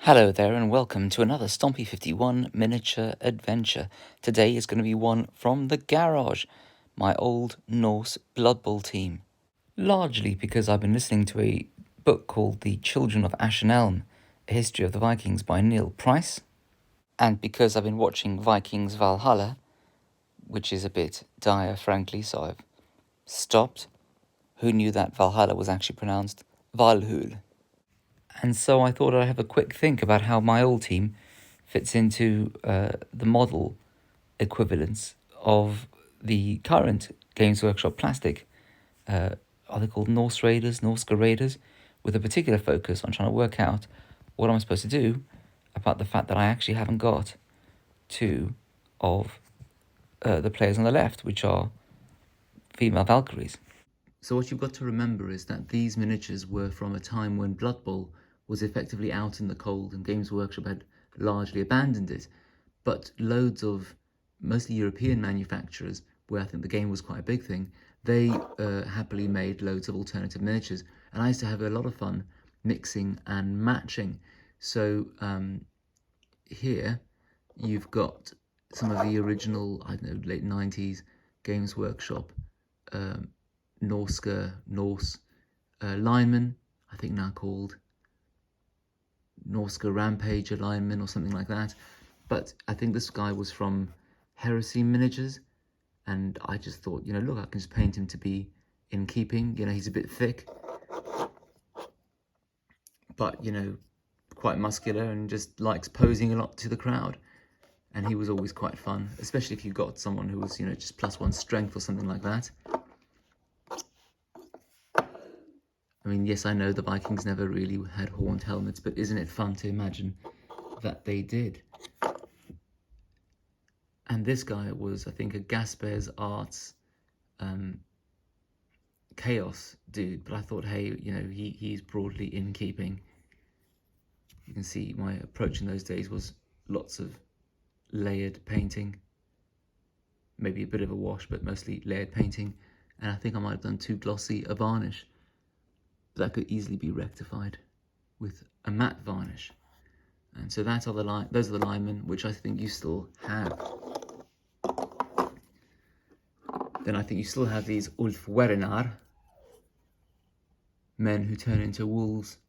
Hello there and welcome to another Stompy 51 miniature adventure. Today is going to be one from the garage, my old Norse Blood Bowl team. Largely because I've been listening to a book called The Children of Ashen Elm, A History of the Vikings by Neil Price, and because I've been watching Vikings Valhalla, which is a bit dire frankly, so I've stopped. Who knew that Valhalla was actually pronounced Valhul? And so I thought I'd have a quick think about how my old team fits into the model equivalents of the current Games Workshop plastic. Are they called Norse Raiders, Norsca Raiders? With a particular focus on trying to work out what I'm supposed to do about the fact that I actually haven't got two of the players on the left, which are female Valkyries. So what you've got to remember is that these miniatures were from a time when Blood Bowl was effectively out in the cold and Games Workshop had largely abandoned it. But loads of mostly European manufacturers, where I think the game was quite a big thing, they happily made loads of alternative miniatures. And I used to have a lot of fun mixing and matching. So here you've got some of the original, I don't know, late 90s Games Workshop Norse linemen, I think now called Norsca Rampage lineman or something like that. But I think this guy was from Heresy Miniatures, and I just thought, look, I can just paint him to be in keeping. He's a bit thick, but, quite muscular and just likes posing a lot to the crowd. And he was always quite fun, especially if you got someone who was, just +1 strength or something like that. I mean, yes, I know the Vikings never really had horned helmets, but isn't it fun to imagine that they did? And this guy was, I think, a Gaspez Arts Chaos dude, but I thought, hey, he's broadly in keeping. You can see my approach in those days was lots of layered painting, maybe a bit of a wash, but mostly layered painting. And I think I might have done too glossy a varnish. That could easily be rectified with a matte varnish. And so those are the linemen, which I think you still have. Then I think you still have these Ulfwerenar, men who turn into wolves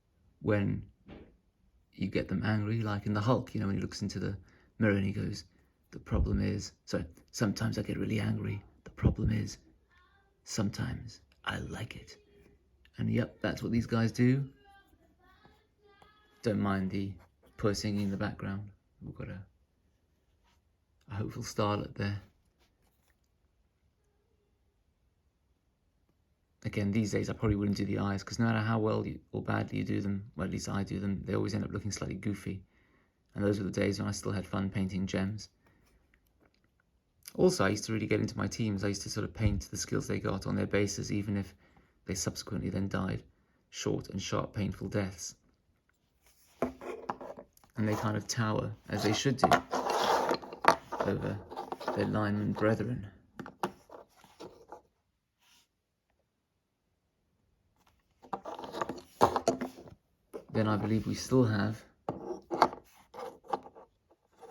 when you get them angry, like in the Hulk, when he looks into the mirror and he goes, the problem is, sometimes I get really angry. The problem is, sometimes I like it. And yep, that's what these guys do. Don't mind the poor singing in the background. We've got a hopeful starlet there. Again, these days I probably wouldn't do the eyes, because no matter how well or badly you do them, well, at least I do them, they always end up looking slightly goofy. And those were the days when I still had fun painting gems. Also, I used to really get into my teams. I used to sort of paint the skills they got on their bases, even if they subsequently then died short and sharp, painful deaths. And they kind of tower, as they should do, over their lineman brethren. Then I believe we still have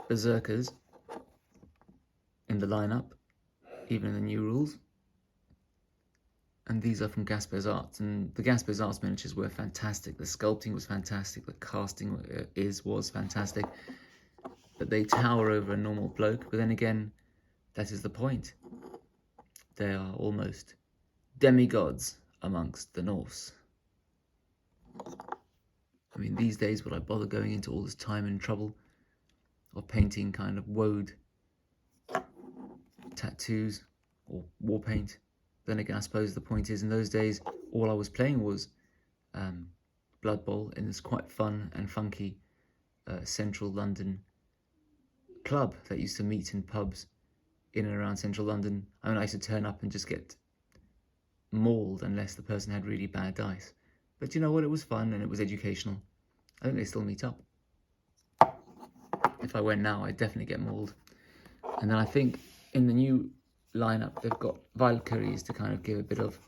Berserkers in the lineup, even in the new rules. And these are from Gaspez Arts, and the Gaspez Arts miniatures were fantastic. The sculpting was fantastic, the casting was fantastic, but they tower over a normal bloke. But then again, that is the point. They are almost demigods amongst the Norse. I mean, these days, would I bother going into all this time and trouble of painting kind of woad tattoos or war paint? Then again, I suppose the point is, in those days, all I was playing was Blood Bowl in this quite fun and funky central London club that used to meet in pubs in and around central London. I mean, I used to turn up and just get mauled unless the person had really bad dice. But you know what? It was fun and it was educational. I think they still meet up. If I went now, I'd definitely get mauled. And then I think in the new lineup, they've got Valkyries to kind of give a bit of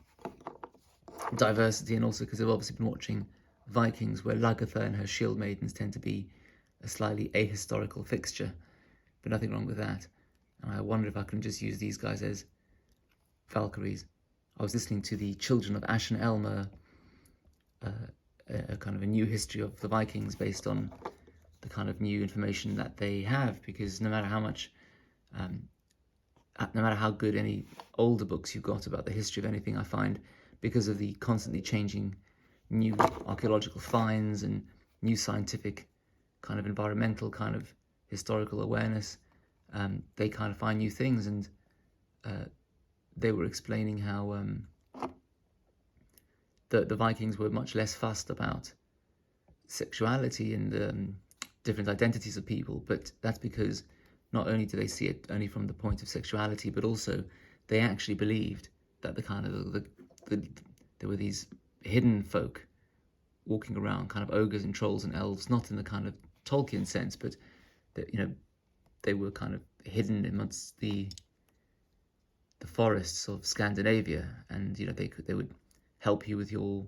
diversity, and also because they've obviously been watching Vikings, where Lagertha and her shield maidens tend to be a slightly ahistorical fixture, but nothing wrong with that. And I wonder if I can just use these guys as Valkyries. I was listening to the Children of Ashen Elmer, a kind of a new history of the Vikings based on the kind of new information that they have, because no matter how much, no matter how good any older books you've got about the history of anything, I find because of the constantly changing new archaeological finds and new scientific kind of environmental kind of historical awareness, they kind of find new things. And they were explaining how the Vikings were much less fussed about sexuality and different identities of people, but that's because not only do they see it only from the point of sexuality, but also they actually believed that the kind of there were these hidden folk walking around, kind of ogres and trolls and elves, not in the kind of Tolkien sense, but that, you know, they were kind of hidden amongst the forests of Scandinavia, and you know they would help you with your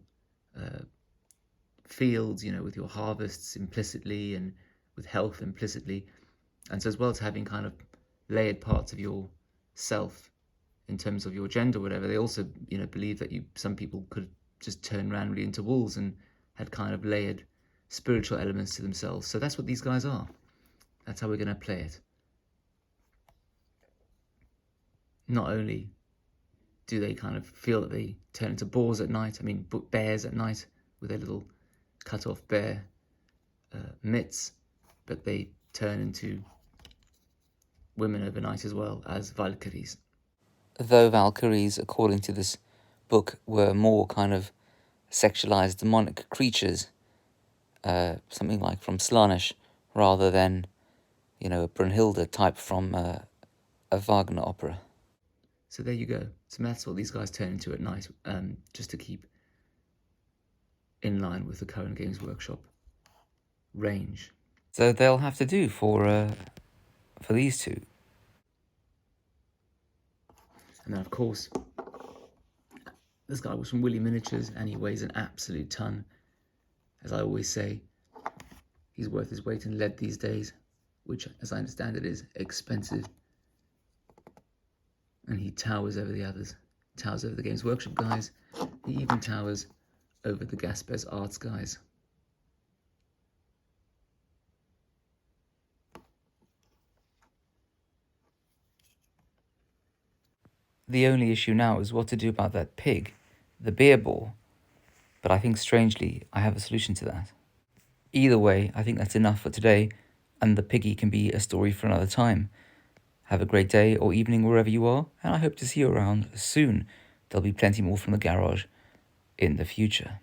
fields, you know, with your harvests implicitly and with health implicitly. And so as well as having kind of layered parts of your self in terms of your gender, whatever, they also, you know, believe that some people could just turn randomly into wolves and had kind of layered spiritual elements to themselves. So that's what these guys are. That's how we're going to play it. Not only do they kind of feel that they turn into boars at night, I mean bears at night with their little cut off bear mitts, but they turn into women overnight as well as Valkyries. Though Valkyries, according to this book, were more kind of sexualized demonic creatures, something like from Slaanesh, rather than, you know, a Brunhilde type from a Wagner opera. So there you go. So that's what these guys turn into at night, just to keep in line with the current Games Workshop range. So they'll have to do for these two. And then, of course, this guy was from Willy Miniatures, and he weighs an absolute ton. As I always say, he's worth his weight in lead these days, which, as I understand it, is expensive. And he towers over the others. Towers over the Games Workshop guys. He even towers over the Gaspez Arts guys. The only issue now is what to do about that pig, the beer boar. But I think, strangely, I have a solution to that. Either way, I think that's enough for today, and the piggy can be a story for another time. Have a great day or evening wherever you are, and I hope to see you around soon. There'll be plenty more from the garage in the future.